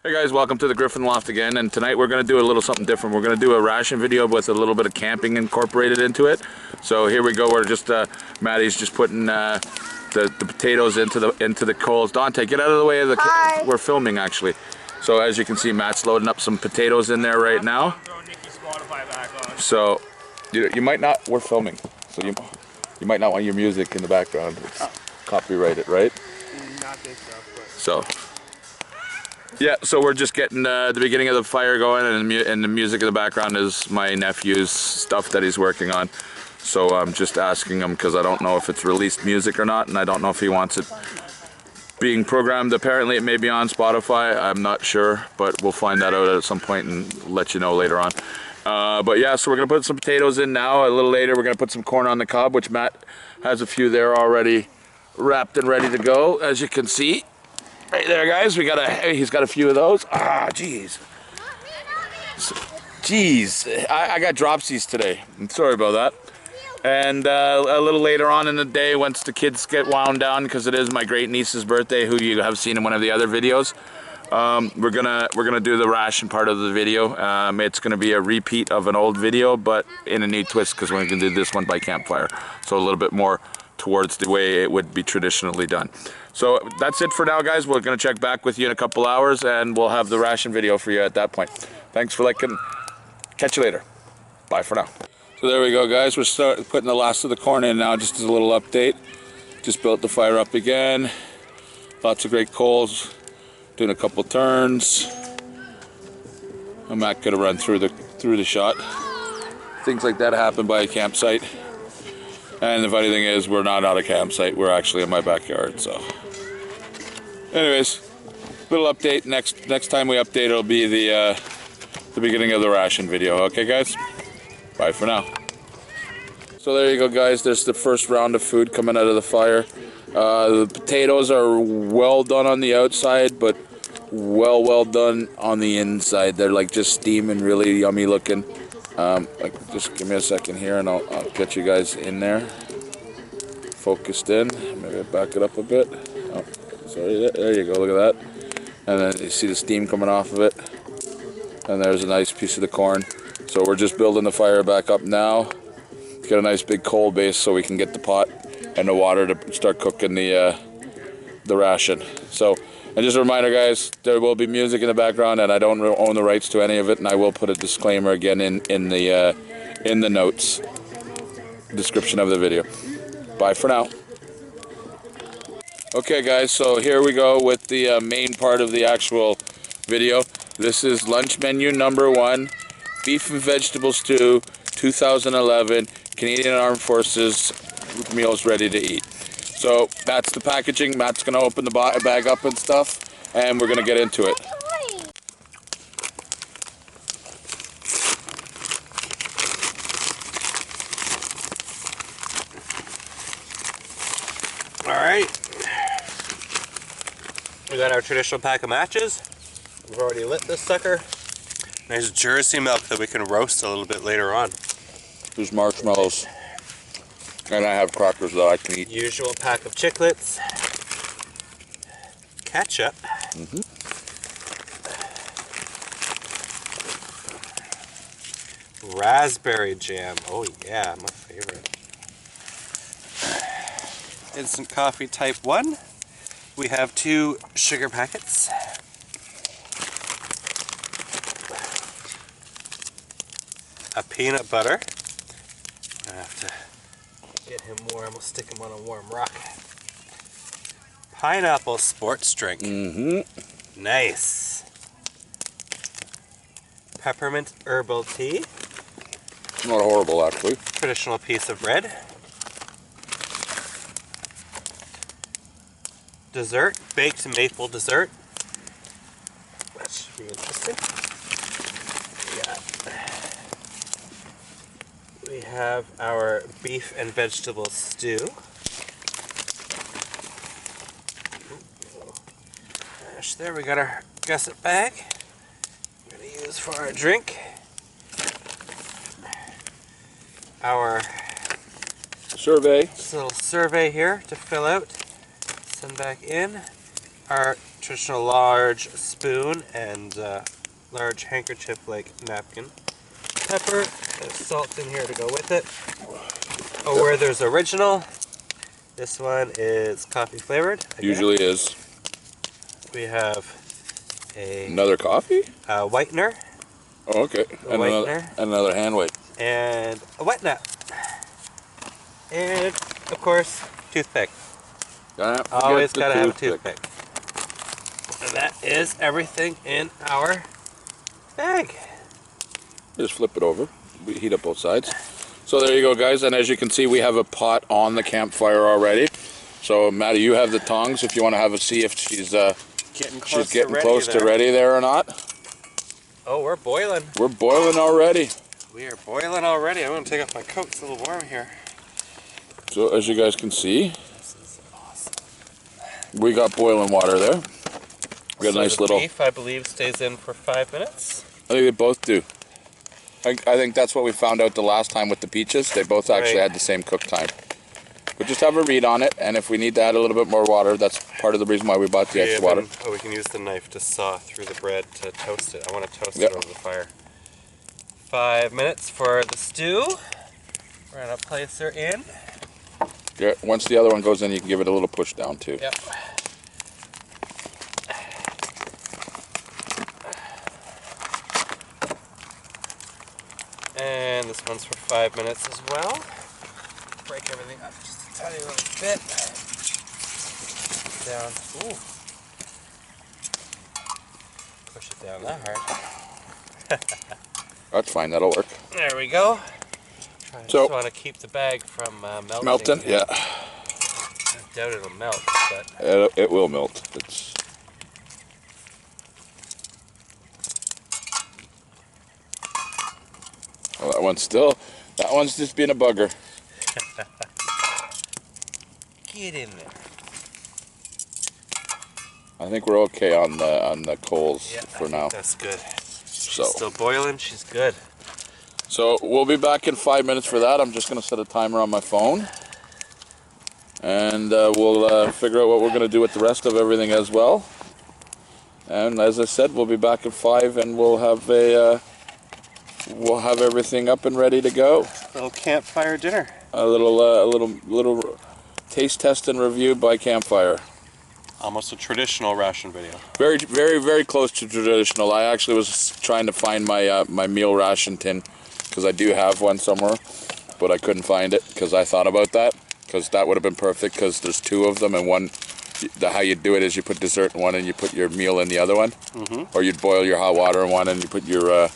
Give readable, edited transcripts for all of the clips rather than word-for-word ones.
Hey guys, welcome to the Griffin Loft again, and tonight we're going to do a little something different. We're going to do a ration video with a little bit of camping incorporated into it. So here we go. We're just Maddie's just putting the potatoes into the coals. Dante, get out of the way of the. We're filming actually. So as you can see, Matt's loading up some potatoes in there right now. So you might not. We're filming, so you might not want your music in the background. It's copyrighted, right? Not this stuff, but. So. Yeah, so we're just getting the beginning of the fire going, and the music in the background is my nephew's stuff that he's working on. So I'm just asking him because I don't know if it's released music or not, and I don't know if he wants it being programmed. Apparently it may be on Spotify, I'm not sure, but we'll find that out at some point and let you know later on. But yeah, so we're going to put some potatoes in now. A little later we're going to put some corn on the cob, which Matt has a few there already wrapped and ready to go, as you can see. Right there, guys. He's got a few of those. Ah, jeez. Jeez, I got dropsies today. I'm sorry about that. And a little later on in the day, once the kids get wound down, because it is my great niece's birthday, who you have seen in one of the other videos, we're gonna do the ration part of the video. It's gonna be a repeat of an old video, but in a new twist, because we're gonna do this one by campfire, so a little bit more towards the way it would be traditionally done. So that's it for now, guys. We're going to check back with you in a couple hours, and we'll have the ration video for you at that point. Thanks for liking. Catch you later. Bye for now. So there we go, guys. We're putting the last of the corn in now, just as a little update. Just built the fire up again. Lots of great coals. Doing a couple turns. And Matt could have run through the shot. Things like that happen by a campsite. And the funny thing is, we're not at a campsite. We're actually in my backyard. So, anyways, little update. Next time we update, it'll be the beginning of the ration video. Okay, guys. Bye for now. So there you go, guys. There's the first round of food coming out of the fire. The potatoes are well done on the outside, but well done on the inside. They're like just steaming, really yummy looking. Just give me a second here and I'll get you guys in there. Focused in. Maybe back it up a bit. Oh, sorry, there you go, look at that. And then you see the steam coming off of it. And there's a nice piece of the corn. So we're just building the fire back up now. Get a nice big coal base so we can get the pot and the water to start cooking the ration. So, and just a reminder, guys, there will be music in the background, and I don't own the rights to any of it, and I will put a disclaimer again in the notes, description of the video. Bye for now. Okay, guys, so here we go with the main part of the actual video. This is lunch menu number 1, beef and vegetable stew, 2011, Canadian Armed Forces meals ready to eat. So that's the packaging. Matt's going to open the bag up and stuff, and we're going to get into it. All right. We got our traditional pack of matches. We've already lit this sucker. Nice Jersey milk that we can roast a little bit later on. There's marshmallows. And I have crackers that I can eat. Usual pack of chiclets. Ketchup. Raspberry jam. Oh yeah, my favorite. Instant coffee type 1. We have 2 sugar packets. A peanut butter. I have to get him warm. We'll stick him on a warm rock. Pineapple sports drink. Nice. Peppermint herbal tea. Not horrible, actually. Traditional piece of bread. Dessert. Baked maple dessert. That should be interesting. We have our beef and vegetable stew. There we got our gusset bag. We're going to use for our drink. Our survey. Just a little survey here to fill out. Send back in. Our traditional large spoon and large handkerchief-like napkin. Pepper, there's salt in here to go with it. Oh, where there's original, this one is coffee flavored. Usually is. We have Another coffee? whitener. Oh, okay. And another hand weight. And a wet nap. And, of course, toothpick. Always gotta have a toothpick. And that is everything in our bag. Just flip it over. We heat up both sides. So there you go, guys. And as you can see, we have a pot on the campfire already. So Maddie, you have the tongs if you want to have a see if she's getting close to ready there or not. Oh, we're boiling. We're boiling already. We are boiling already. I'm going to take off my coat. It's a little warm here. So as you guys can see, This is awesome. we got boiling water there. We got a nice little... beef, I believe, stays in for 5 minutes. I think they both do. I think that's what we found out the last time with the peaches. They both actually had the same cook time. We just have a read on it, and if we need to add a little bit more water, that's part of the reason why we bought the extra water. Oh, we can use the knife to saw through the bread to toast it. I want to toast it over the fire. 5 minutes for the stew. We're going to place her in. Yeah, once the other one goes in, you can give it a little push down too. Yep. And this one's for 5 minutes as well. Break everything up just a tiny little bit. Down. Ooh. Push it down that hard. That's fine, that'll work. There we go. Just want to keep the bag from melting. Melting, yeah. I doubt it'll melt, but it will melt. It's... Well, that one's just being a bugger. Get in there. I think we're okay on the coals for now. That's good. So She's still boiling. She's good. So we'll be back in 5 minutes for that. I'm just going to set a timer on my phone. And we'll figure out what we're going to do with the rest of everything as well. And as I said, we'll be back at 5 and we'll have everything up and ready to go. A little campfire dinner. A little taste test and review by campfire. Almost a traditional ration video. Very, very, very close to traditional. I actually was trying to find my my meal ration tin because I do have one somewhere, but I couldn't find it because I thought about that because that would have been perfect because there's two of them and one. How you do it is you put dessert in one and you put your meal in the other one, or you'd boil your hot water in one and you put your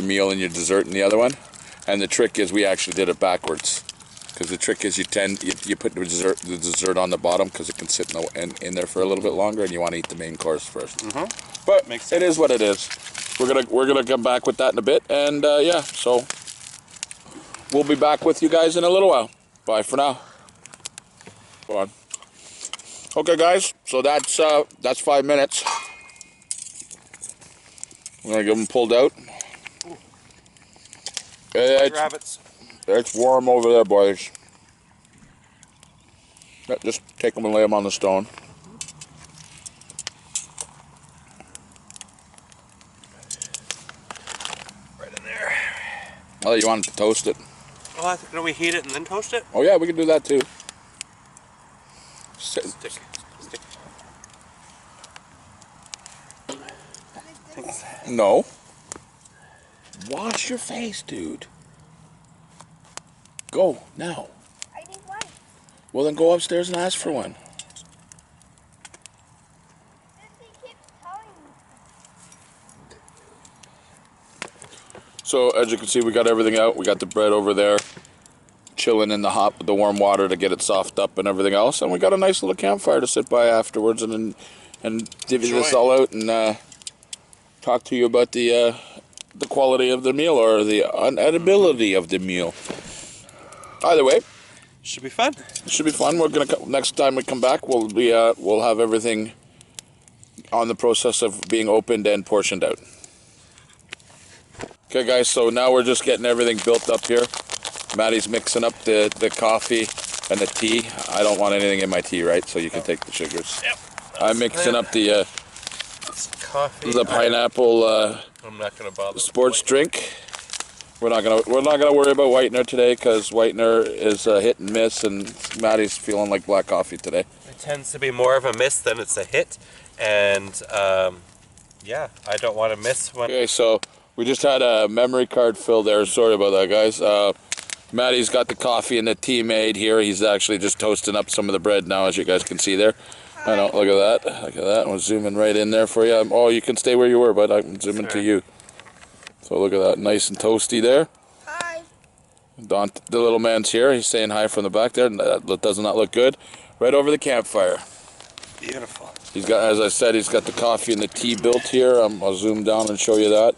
meal and your dessert in the other one. And the trick is we actually did it backwards. Because the trick is you put the dessert on the bottom because it can sit in there for a little bit longer, and you want to eat the main course first. But it is what it is. We're gonna come back with that in a bit, and yeah, so we'll be back with you guys in a little while. Bye for now. Go on. Okay, guys. So that's 5 minutes. I'm gonna get them pulled out. Rabbits. It's warm over there, boys. Just take them and lay them on the stone. Right in there. Oh, you want to toast it? Oh, I think, can we heat it and then toast it? Oh yeah, we can do that too. Stick. No. Wash your face, dude. Go, now. I need one. Well, then go upstairs and ask for one. He keeps telling me. So, as you can see, we got everything out. We got the bread over there, chilling in the warm water to get it soft up and everything else. And we got a nice little campfire to sit by afterwards and divvy this all out and talk to you about the quality of the meal or the unedibility of the meal. Either way, should be fun. It should be fun. We're gonna next time we come back, we'll have everything on the process of being opened and portioned out. Okay, guys. So now we're just getting everything built up here. Maddie's mixing up the coffee and the tea. I don't want anything in my tea, right? So you can take the sugars. Yep. I'm mixing up the coffee. pineapple I'm not gonna bother. sports drink. We're not gonna worry about whitener today because whitener is a hit and miss, and Maddie's feeling like black coffee today. It tends to be more of a miss than it's a hit, and yeah, I don't want to miss one. Okay, so we just had a memory card fill there. Sorry about that, guys. Maddie's got the coffee and the tea made here. He's actually just toasting up some of the bread now, as you guys can see there. I know, look at that. Look at that. I'm zooming right in there for you. Oh, you can stay where you were, but I'm zooming to you. So look at that, nice and toasty there. Hi. Don, the little man's here. He's saying hi from the back there. That does not look good. Right over the campfire. Beautiful. He's got, as I said, he's got the coffee and the tea built here. I'll zoom down and show you that.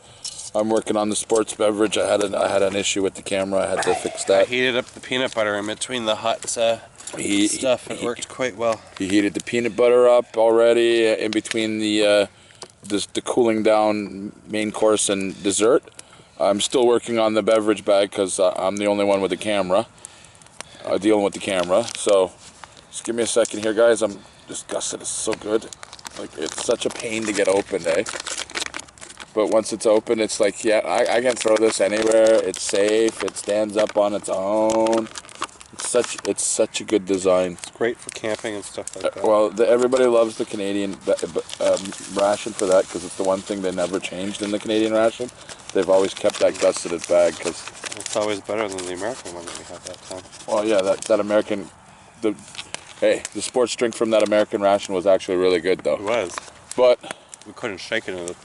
I'm working on the sports beverage. I had an issue with the camera. I had to fix I that. heated up the peanut butter in between the hot stuff. It worked quite well. He heated the peanut butter up already in between the cooling down main course and dessert. I'm still working on the beverage bag because I'm the only one with the camera, dealing with the camera. So just give me a second here, guys. I'm disgusted. It's so good. Like, it's such a pain to get open, eh? But once it's open, it's like, yeah, I can throw this anywhere. It's safe. It stands up on its own. It's such a good design. It's great for camping and stuff like that. Well, everybody loves the Canadian ration for that because it's the one thing they never changed in the Canadian ration. They've always kept that gusseted bag because it's always better than the American one that we had that time. Well, yeah, that American, the sports drink from that American ration was actually really good though. It was, but we couldn't shake it in the.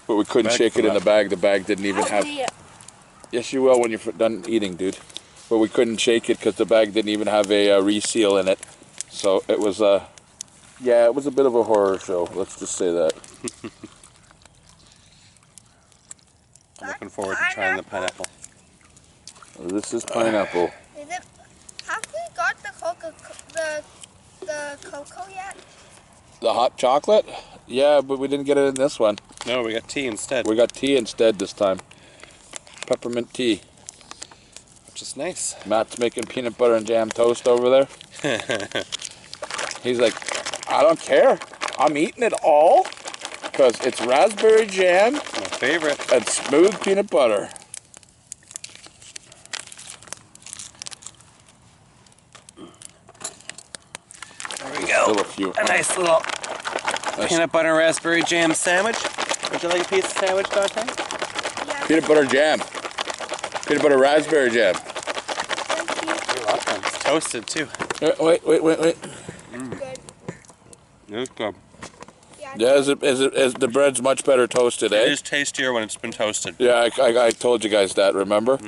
But we couldn't shake it in the bag. The bag didn't even have. Yes, you will when you're done eating, dude. But we couldn't shake it because the bag didn't even have a reseal in it. So it was yeah, it was a bit of a horror show. Let's just say that. I'm looking forward to trying the pineapple. This is pineapple. Is it? Have we got the cocoa yet? The hot chocolate? Yeah, but we didn't get it in this one. No, we got tea instead. We got tea instead this time. Peppermint tea. Which is nice. Matt's making peanut butter and jam toast over there. He's like, I don't care. I'm eating it all because it's raspberry jam. My favorite. And smooth peanut butter. There we go. A nice little peanut butter raspberry jam sandwich. Would you like a piece of sandwich, Dante? Yeah. Peanut butter jam. Peanut butter raspberry jam. You're welcome. It's toasted too. Wait. Good. It's good. Yeah, as the bread's much better toasted, eh? It is tastier when it's been toasted. Yeah, I told you guys that, remember?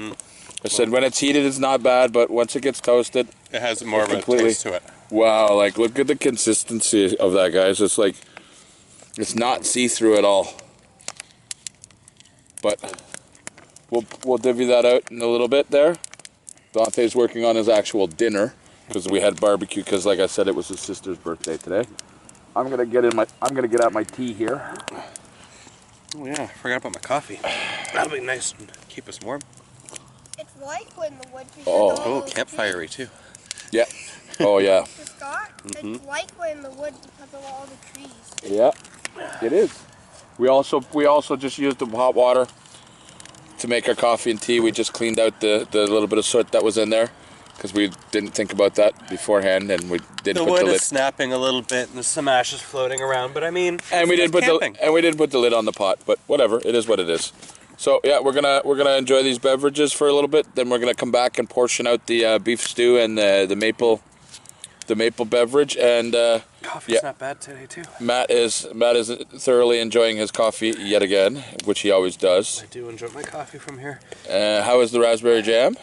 I said when it's heated it's not bad, but once it gets toasted... It has more of a taste to it. Wow, like look at the consistency of that, guys. It's like, it's not see-through at all. But we'll divvy that out in a little bit there. Dante's working on his actual dinner because we had barbecue because like I said, it was his sister's birthday today. I'm gonna get out my tea here. Oh yeah, I forgot about my coffee. That'll be nice and keep us warm. It's like when the wood because Oh, campfirey too. Yeah. Oh yeah. Scott, it's like when the wood because of all the trees. Yeah, it is. We also just used the hot water to make our coffee and tea. We just cleaned out the little bit of soot that was in there because we didn't think about that beforehand, and we didn't The put the wood lid. is snapping a little bit, and there's some ashes floating around. But I mean, And we didn't put the lid on the pot. But whatever, it is what it is. So yeah, we're gonna enjoy these beverages for a little bit. Then we're gonna come back and portion out the beef stew and the maple beverage. And coffee's not bad today too. Matt is thoroughly enjoying his coffee yet again, which he always does. I do enjoy my coffee from here. How is the raspberry jam?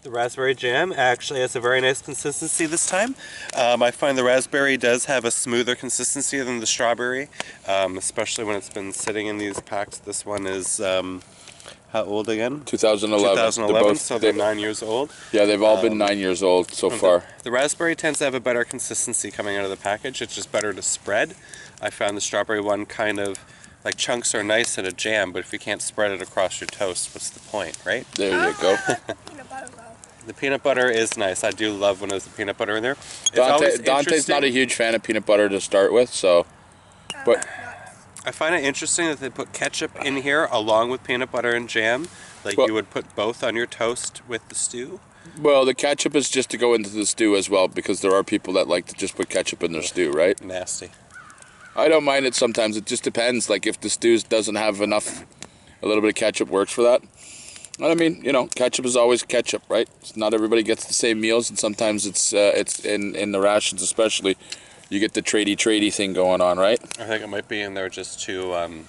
The raspberry jam actually has a very nice consistency this time. I find the raspberry does have a smoother consistency than the strawberry, especially when it's been sitting in these packs. This one is, how old again? 2011. 2011, so they're 9 years old. Yeah, they've all been 9 years old so far. The raspberry tends to have a better consistency coming out of the package. It's just better to spread. I found the strawberry one kind of, like chunks are nice in a jam, but if you can't spread it across your toast, what's the point, right? There you go. Peanut butter though. The peanut butter is nice. I do love when there's the peanut butter in there. Dante's not a huge fan of peanut butter to start with, so But nuts. I find it interesting that they put ketchup in here along with peanut butter and jam. Like Well- you would put both on your toast with the stew. well, the ketchup is just to go into the stew as well, because there are people that like to just put ketchup in their stew, right? Nasty. I don't mind it sometimes. It just depends. Like if the stew doesn't have enough, a little bit of ketchup works for that. And I mean, you know, ketchup is always ketchup, right? Not everybody gets the same meals, and sometimes it's in the rations especially, you get the tradey thing going on, right? I think it might be in there just to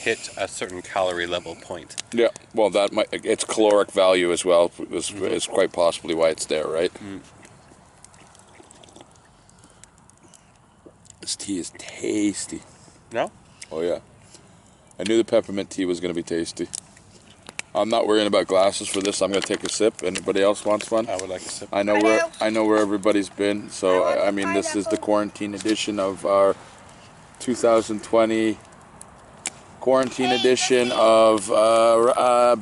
hit a certain calorie level point. Yeah. Well, that might, it's caloric value as well is quite possibly why it's there, right? This tea is tasty. No? Oh yeah. I knew the peppermint tea was going to be tasty. I'm not worrying about glasses for this. I'm going to take a sip. Anybody else wants one? I would like a sip. I know where everybody's been. So I mean, this is the quarantine edition of our 2020 quarantine edition of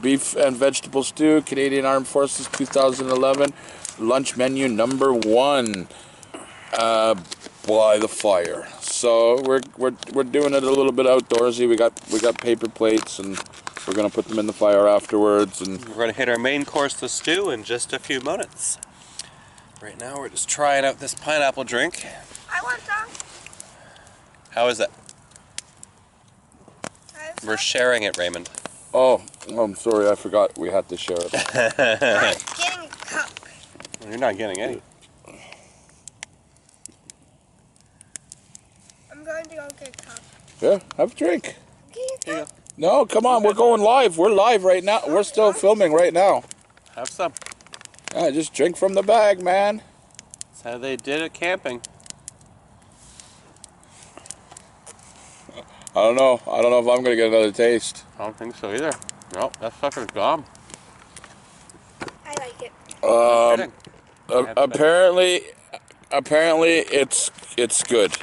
beef and vegetable stew, Canadian Armed Forces 2011 lunch menu number 1. By the fire. So we're doing it a little bit outdoorsy. We got paper plates, and we're gonna put them in the fire afterwards. And We're going to hit our main course, the stew, in just a few minutes. Right now we're just trying out this pineapple drink. I want some. How is it? We're sharing it, Raymond. oh, I'm sorry, I forgot we had to share it. I'm getting a cup. You're not getting any. I'm going to go get a cup. Yeah, have a drink. Get a cup. No, come on, we're going live. We're live right now. We're still filming right now. Have some. Yeah, just drink from the bag, man. That's how they did it camping. I don't know if I'm gonna get another taste. I don't think so either. No, that sucker's gone. I like it. Kidding. Apparently it's good,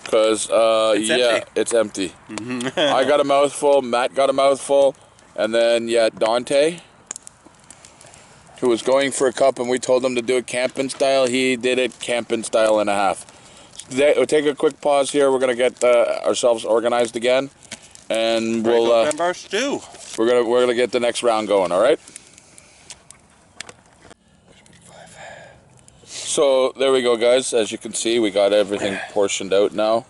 cause It's yeah, empty. it's empty. I got a mouthful. Matt got a mouthful, and then Dante, who was going for a cup, and we told him to do it camping style. He did it camping style and a half. We'll take a quick pause here. We're gonna get ourselves organized again, and we'll our stew. we're gonna get the next round going. All right. So there we go, guys. As you can see, we got everything portioned out now.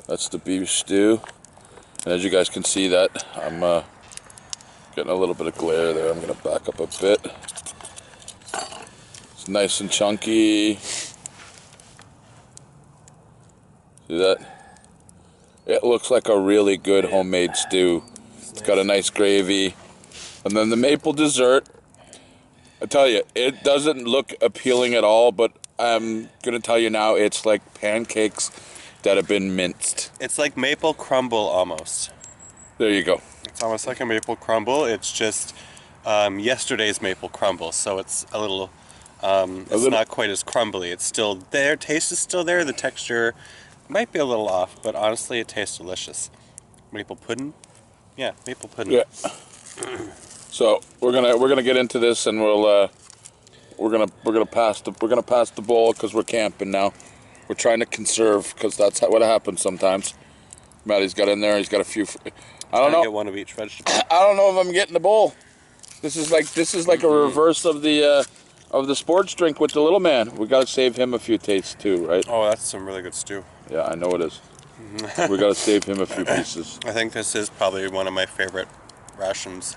That's the beef stew, and as you guys can see, that I'm getting a little bit of glare there. I'm gonna back up a bit. It's nice and chunky. See that? It looks like a really good homemade stew. It's got a nice gravy. And then the maple dessert. I tell you, it doesn't look appealing at all, but I'm going to tell you now, it's like pancakes that have been minced. It's like maple crumble almost. There you go. It's almost like a maple crumble. It's just yesterday's maple crumble, so it's a little. It's not quite as crumbly. It's still there. Taste is still there. The texture might be a little off, but honestly, it tastes delicious. Maple pudding. Yeah, maple pudding. Yeah. So we're gonna get into this, and we're gonna pass the bowl because we're camping now. We're trying to conserve because that's what happens sometimes. Maddie's got in there. He's got a few. I don't know. Get one of each vegetable. I don't know if I'm getting the bowl. This is like a reverse of the sports drink with the little man. We gotta save him a few tastes too, right? Oh, that's some really good stew. Yeah, I know it is. We gotta save him a few pieces. I think this is probably one of my favorite rations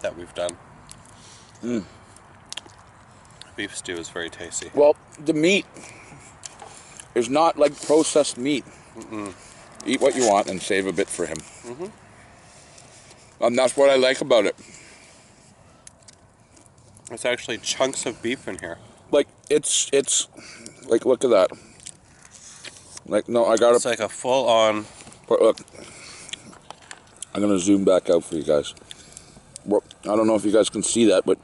that we've done. Beef stew is very tasty. Well, the meat is not like processed meat. Eat what you want and save a bit for him. And that's what I like about it. It's actually chunks of beef in here. Like it's like, look at that. Like, no, I got It's like a full-on. Look, I'm gonna zoom back out for you guys. Well, I don't know if you guys can see that, but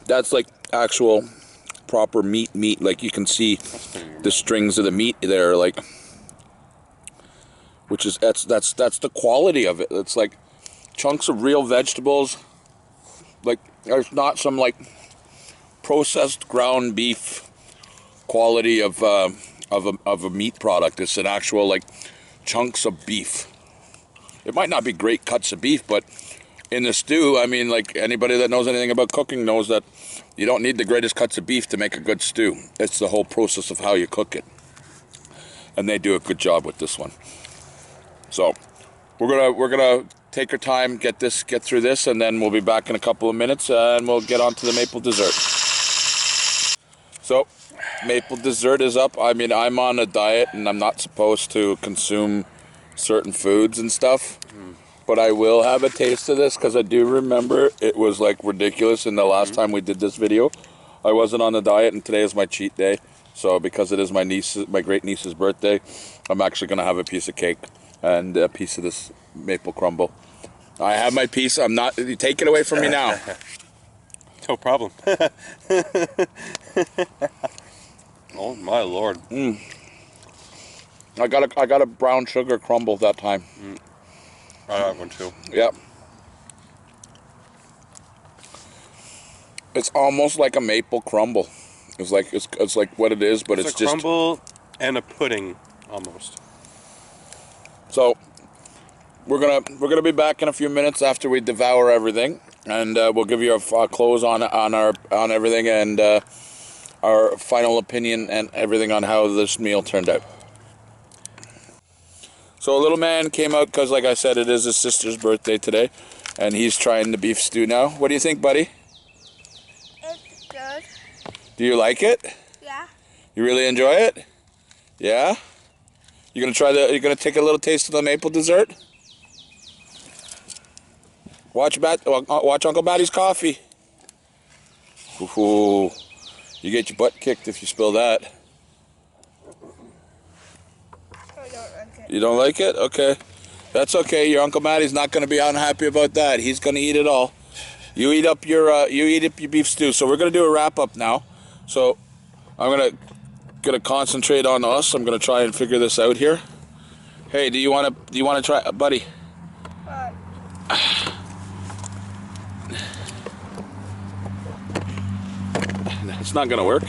that's like actual proper meat. Like you can see the strings of the meat there, like, which is that's the quality of it. It's like chunks of real vegetables. Like there's not some like processed ground beef quality of a meat product. It's an actual like chunks of beef. It might not be great cuts of beef, but in the stew, I mean, like anybody that knows anything about cooking knows that you don't need the greatest cuts of beef to make a good stew. It's the whole process of how you cook it. And they do a good job with this one. So we're gonna take our time, get through this, and then we'll be back in a couple of minutes, and we'll get on to the maple dessert. So maple dessert is up. I mean, I'm on a diet and I'm not supposed to consume certain foods and stuff, but I will have a taste of this because I do remember it was like ridiculous in the last time we did this video. I wasn't on the diet, and today is my cheat day. So because it is my great niece's birthday, I'm actually gonna have a piece of cake and a piece of this maple crumble. I have my piece. I'm not. Take it away from me now. No problem. Oh my lord. I got a brown sugar crumble that time. I have one too. Yep. It's almost like a maple crumble. It's like what it is, but it's a crumble and a pudding almost. So we're gonna be back in a few minutes after we devour everything, and we'll give you a close on everything and our final opinion and everything on how this meal turned out. So a little man came out because, like I said, it is his sister's birthday today, and he's trying the beef stew now. What do you think, buddy? It's good. Do you like it? Yeah. You really enjoy it? Yeah? You're gonna take a little taste of the maple dessert? Watch Uncle Batty's coffee. Ooh, you get your butt kicked if you spill that. I don't like it. You don't like it? Okay. That's okay. Your Uncle Matty's not going to be unhappy about that. He's going to eat it all. You eat up your beef stew. So we're going to do a wrap up now. So I'm gonna concentrate on us. I'm going to try and figure this out here. Hey, do you want to try, buddy? It's not going to work.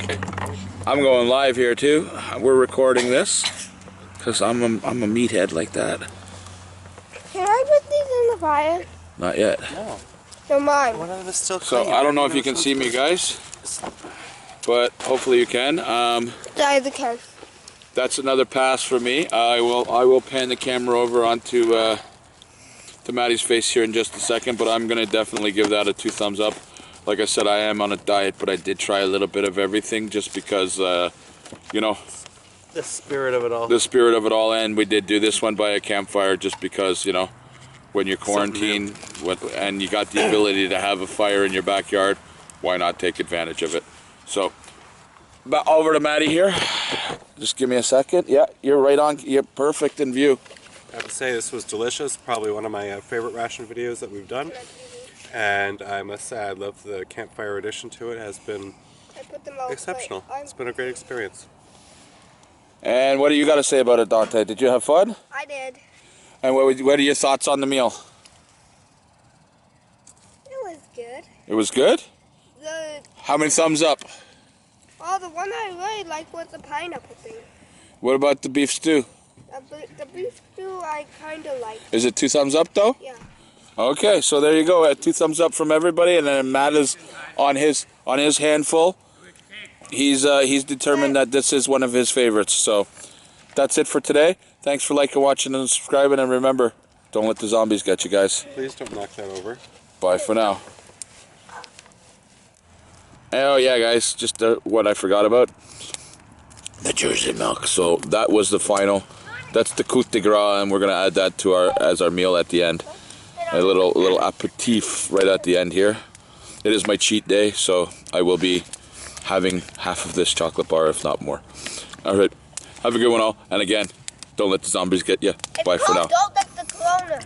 I'm going live here too. We're recording this because I'm a meathead like that. Can I put these in the fire? Not yet. No. They're mine. One of them is still So clean. I don't know if you can see me, guys, but hopefully you can. Either can. That's another pass for me. I will pan the camera over onto to Maddie's face here in just a second, but I'm gonna definitely give that a 2 thumbs up. Like I said, I am on a diet, but I did try a little bit of everything just because, you know, the spirit of it all. the spirit of it all, and we did do this one by a campfire just because, you know, when you're quarantined and you got the ability to have a fire in your backyard, why not take advantage of it? So, over to Maddie here. Just give me a second. Yeah, you're right on. You're perfect in view. I have to say this was delicious. Probably one of my favorite ration videos that we've done. And I must say I love the campfire addition to it. It has been exceptional. It's been a great experience. And what do you got to say about it, Dante? Did you have fun? I did. And what are your thoughts on the meal? It was good. It was good? The How many thumbs up? the one I really liked was the pineapple thing. What about the beef stew? The beef stew I kind of liked. Is it 2 thumbs up though? Yeah. Okay, so there you go. 2 thumbs up from everybody, and then Matt is on his handful. He's determined that this is one of his favorites. So that's it for today. Thanks for liking, watching, and subscribing. And remember, don't let the zombies get you, guys. Please don't knock that over. Bye for now. Oh yeah, guys, just what I forgot about. The Jersey milk. So that was the final. That's the coup de grace, and we're gonna add that to our meal at the end. A little aperitif right at the end here. It is my cheat day, so I will be having half of this chocolate bar, if not more. All right, have a good one all. And again, don't let the zombies get you. Bye for now. Don't let the corona.